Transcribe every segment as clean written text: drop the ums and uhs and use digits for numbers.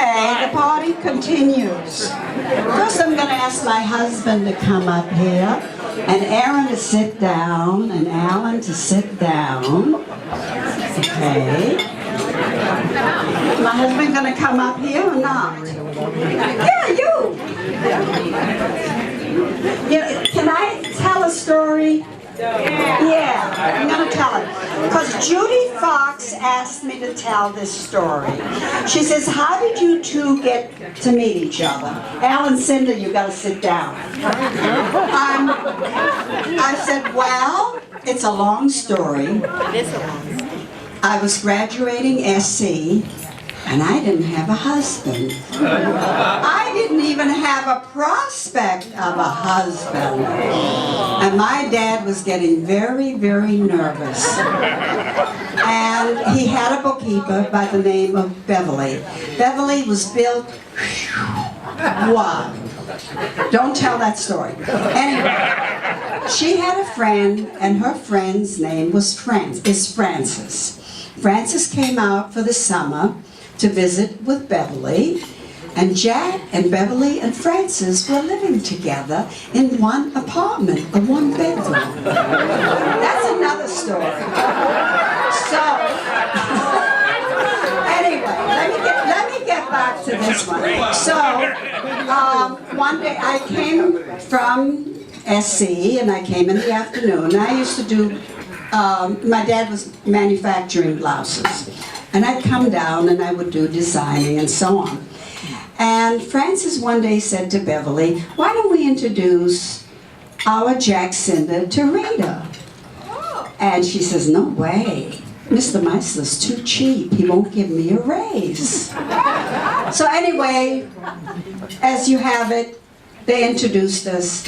Okay, the party continues. First I'm going to ask my husband to come up here, and Aaron to sit down, and Alan to sit down. Okay. My husband going to come up here or not? Yeah, you. Yeah, can I tell a story? Yeah, I'm going to tell it. Because Judy Fox asked me to tell this story. She says, how did you two get to meet each other? Alan, Sinder, you got to sit down. I said, well, it's a long story. I was graduating SC, and I didn't have a husband. I didn't even have a prospect of a husband. And my dad was getting very, very nervous. And he had a bookkeeper by the name of Beverly. Beverly was built... Wow. Don't tell that story. Anyway, she had a friend, and her friend's name was Frances. Frances came out for the summer to visit with Beverly, and Jack and Beverly and Frances were living together in one apartment, a one-bedroom. That's another story. So, anyway, let me get back to this one. So, one day I came from SC, and I came in the afternoon. I used to do, my dad was manufacturing blouses. And I'd come down and I would do designing and so on. And Frances one day said to Beverly, why don't we introduce our Jack Sinder to Rita? And she says, no way. Mr. Meisler's too cheap. He won't give me a raise. So anyway, as you have it, they introduced us.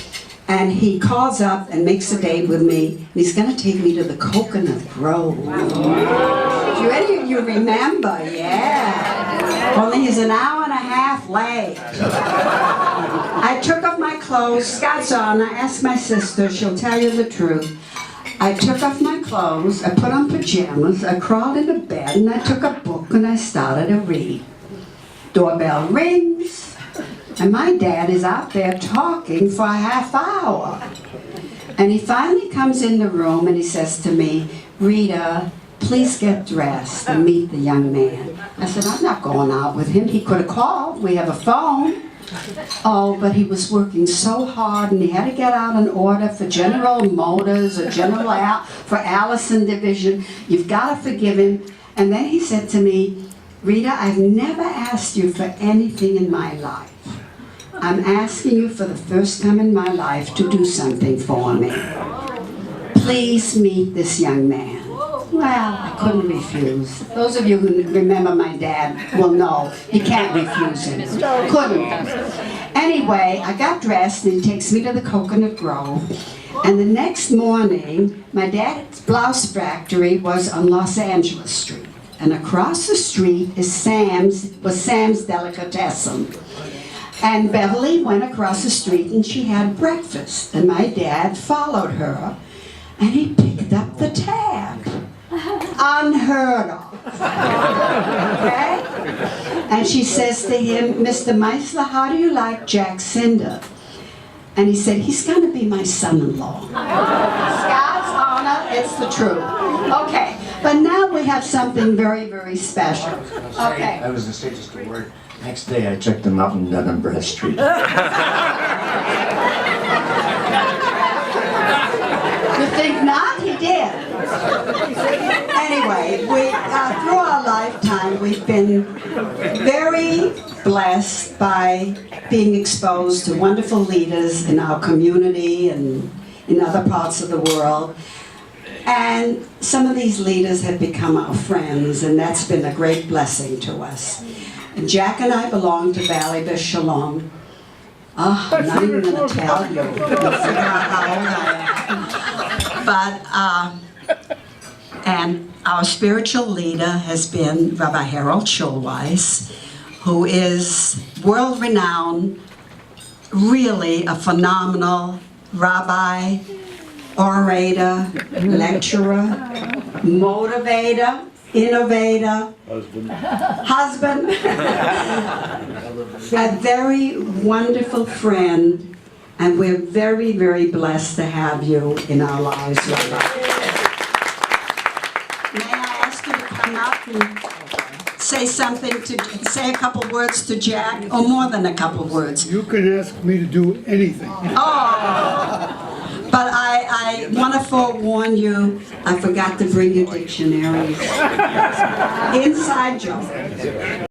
And he calls up and makes a date with me. And he's going to take me to the Coconut Grove. Do any of you remember? Yeah. Only he's an hour and a half late. I took off my clothes. Scott's on. I asked my sister. She'll tell you the truth. I took off my clothes. I put on pajamas. I crawled into bed and I took a book and I started to read. Doorbell rings. And my dad is out there talking for a half hour. And he finally comes in the room and he says to me, Rita, please get dressed and meet the young man. I said, I'm not going out with him. He could have called. We have a phone. Oh, but he was working so hard and he had to get out an order for General Motors or for Allison Division. You've got to forgive him. And then he said to me, Rita, I've never asked you for anything in my life. I'm asking you for the first time in my life to do something for me. Please meet this young man. Well, I couldn't refuse. Those of you who remember my dad will know you can't refuse him. Couldn't. Anyway, I got dressed and he takes me to the Coconut Grove. And the next morning, my dad's blouse factory was on Los Angeles Street. And across the street is Sam's Delicatessen. And Beverly went across the street and she had breakfast. And my dad followed her and he picked up the tab. Unheard of. Okay? And she says to him, Mr. Meisler, how do you like Jack Sinder? And he said, he's going to be my son-in-law. Scott's honor, it's the truth. Okay, but now we have something very, very special. Okay. I was going to say just a word. Next day I checked him out on Dun & Bradstreet Street. You think not? He did. Anyway, through our lifetime, we've been very blessed by being exposed to wonderful leaders in our community and in other parts of the world. And some of these leaders have become our friends, and that's been a great blessing to us. And Jack and I belong to Valley Beth Shalom. Oh, I'm not even going to tell you. You'll figure out how old I am. But, and our spiritual leader has been Rabbi Harold Schulweis, who is world-renowned, really a phenomenal rabbi, orator, lecturer, motivator. innovator, husband, a very wonderful friend, and we're very, very blessed to have you in our lives. Rita. May I ask you to come up and say say a couple words to Jack, or more than a couple words? You can ask me to do anything. Oh! But I want to forewarn you, I forgot to bring your dictionaries. Inside joke.